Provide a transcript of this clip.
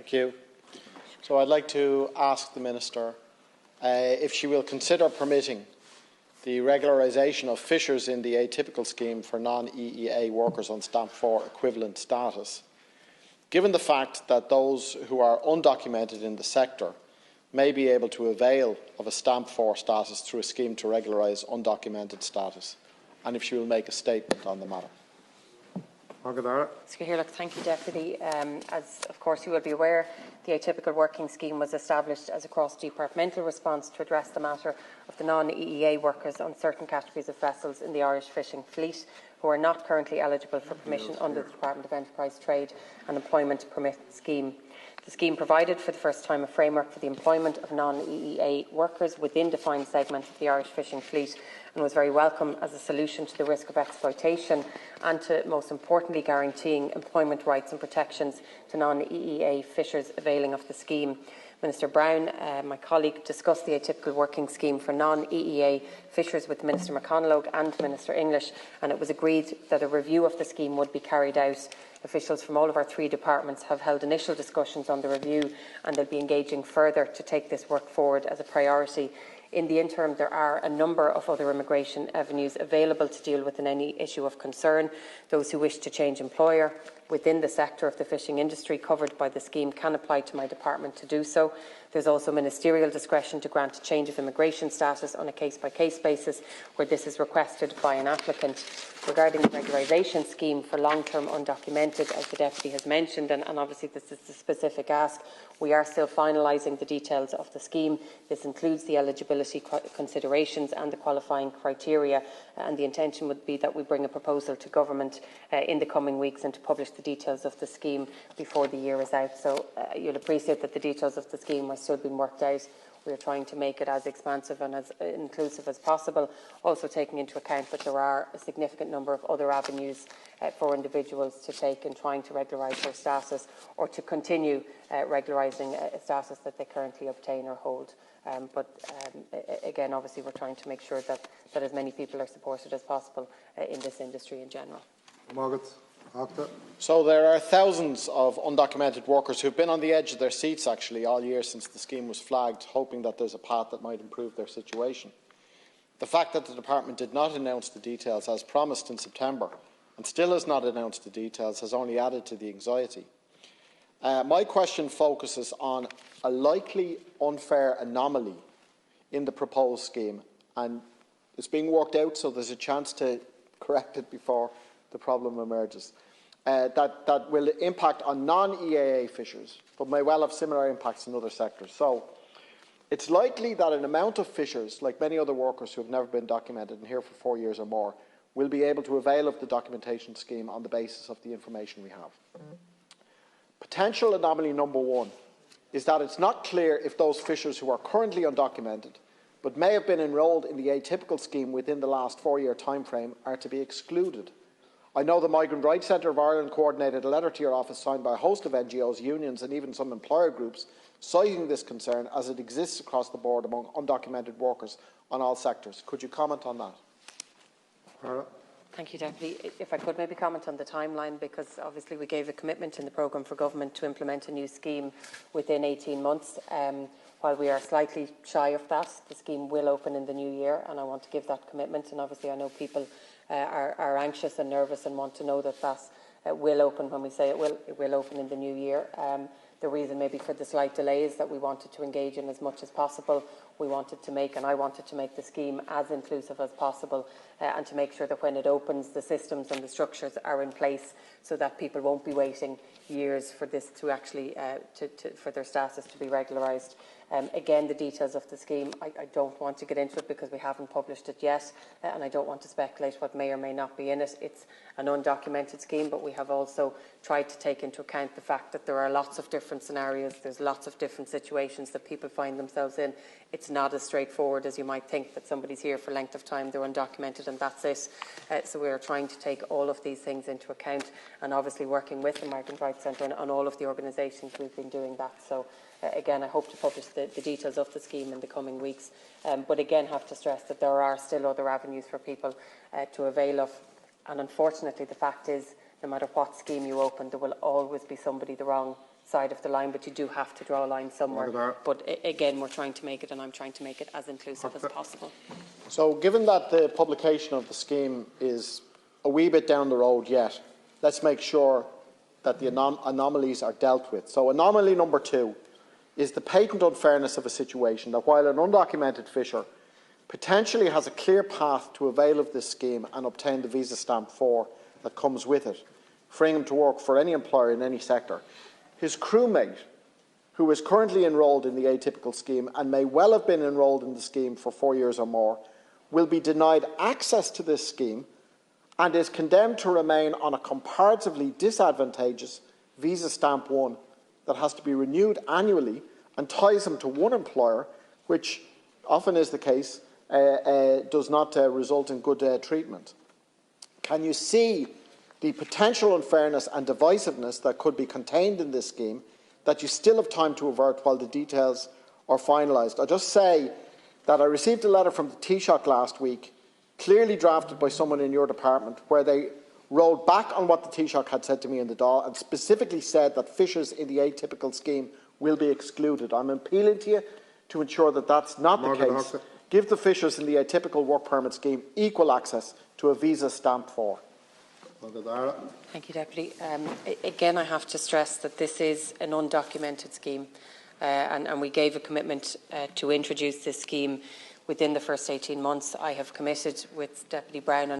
Thank you. So I'd like to ask the Minister if she will consider permitting the regularisation of fishers in the Atypical scheme for non-EEA workers on Stamp 4 equivalent status, given the fact that those who are undocumented in the sector may be able to avail of a Stamp 4 status through a scheme to regularise undocumented status, and if she will make a statement on the matter. Thank you, Deputy. As of course you will be aware, the Atypical Working Scheme was established as a cross-departmental response to address the matter of the non-EEA workers on certain categories of vessels in the Irish fishing fleet who are not currently eligible for permission under the Department of Enterprise, Trade and Employment Permit Scheme. The scheme provided for the first time a framework for the employment of non-EEA workers within defined segments of the Irish fishing fleet and was very welcome as a solution to the risk of exploitation and to, most importantly, guaranteeing employment rights and protections to non-EEA fishers availing of the scheme. Minister Brown, my colleague, discussed the Atypical Working Scheme for non-EEA fishers with Minister McConalogue and Minister English, and it was agreed that a review of the scheme would be carried out. Officials from all of our 3 departments have held initial discussions on the review, and they'll be engaging further to take this work forward as a priority. In the interim, there are a number of other immigration avenues available to deal with any issue of concern. Those who wish to change employer within the sector of the fishing industry covered by the scheme can apply to my department to do so. There's also ministerial discretion to grant a change of immigration status on a case-by-case basis where this is requested by an applicant. Regarding the regularisation scheme for long-term undocumented, as the Deputy has mentioned, and obviously this is the specific ask, we are still finalising the details of the scheme. This includes the eligibility considerations and the qualifying criteria, and the intention would be that we bring a proposal to Government in the coming weeks and to publish the details of the scheme before the year is out. So you'll appreciate that the details of the scheme are still being worked out. We are trying to make it as expansive and as inclusive as possible, also taking into account that there are a significant number of other avenues for individuals to take in trying to regularise their status or to continue regularising a status that they currently obtain or hold. Again, obviously, we're trying to make sure that as many people are supported as possible in this industry in general. So there are thousands of undocumented workers who have been on the edge of their seats actually all year since the scheme was flagged, hoping that there's a path that might improve their situation. The fact that the Department did not announce the details as promised in September and still has not announced the details has only added to the anxiety. My question focuses on a likely unfair anomaly in the proposed scheme, and it's being worked out, so there's a chance to correct it before the problem emerges, that will impact on non-EAA fishers, but may well have similar impacts in other sectors. So it's likely that an amount of fishers, like many other workers who have never been documented and here for 4 years or more, will be able to avail of the documentation scheme on the basis of the information we have. Potential anomaly number 1 is that it's not clear if those fishers who are currently undocumented but may have been enrolled in the Atypical scheme within the last 4-year timeframe are to be excluded. I know the Migrant Rights Centre of Ireland coordinated a letter to your office signed by a host of NGOs, unions and even some employer groups citing this concern as it exists across the board among undocumented workers on all sectors. Could you comment on that? Thank you, Deputy. If I could maybe comment on the timeline, because obviously we gave a commitment in the programme for Government to implement a new scheme within 18 months. While we are slightly shy of that, the scheme will open in the new year, and I want to give that commitment. And obviously I know people are anxious and nervous and want to know that that will open when we say it will open in the new year. The reason maybe for the slight delay is that we wanted to engage in as much as possible. We wanted to make, and I wanted to make the scheme as inclusive as possible and to make sure that when it opens, the systems and the structures are in place so that people won't be waiting years for this to actually, for their status to be regularised. Again, the details of the scheme, I don't want to get into it because we haven't published it yet, and I don't want to speculate what may or may not be in it. It's an undocumented scheme, but we have also tried to take into account the fact that there are lots of different scenarios, there's lots of different situations that people find themselves in. It's not as straightforward as you might think, that somebody's here for length of time, they're undocumented and that's it. So we are trying to take all of these things into account, and obviously working with the Migrant Rights Centre and all of the organisations we've been doing that. So again, I hope to publish the details of the scheme in the coming weeks, but again have to stress that there are still other avenues for people to avail of, and unfortunately the fact is no matter what scheme you open there will always be somebody the wrong side of the line, but you do have to draw a line somewhere. But again, we're trying to make it, and I'm trying to make it as inclusive as possible. So given that the publication of the scheme is a wee bit down the road yet, let's make sure that the anomalies are dealt with. So anomaly number 2 is the patent unfairness of a situation that while an undocumented fisher potentially has a clear path to avail of this scheme and obtain the visa stamp 4 that comes with it, freeing him to work for any employer in any sector, his crewmate, who is currently enrolled in the atypical scheme and may well have been enrolled in the scheme for 4 years or more, will be denied access to this scheme and is condemned to remain on a comparatively disadvantageous visa stamp 1 that has to be renewed annually and ties him to one employer, which often is the case, does not result in good treatment. Can you see the potential unfairness and divisiveness that could be contained in this scheme that you still have time to avert while the details are finalised? I'll just say that I received a letter from the Taoiseach last week, clearly drafted by someone in your department, where they rolled back on what the Taoiseach had said to me in the Dáil and specifically said that fishers in the atypical scheme will be excluded. I'm appealing to you to ensure that that's not the case. Give the fishers in the atypical work permit scheme equal access to a visa stamp 4. Thank you, Deputy. Again, I have to stress that this is an undocumented scheme, and we gave a commitment to introduce this scheme within the first 18 months. I have committed with Deputy Brown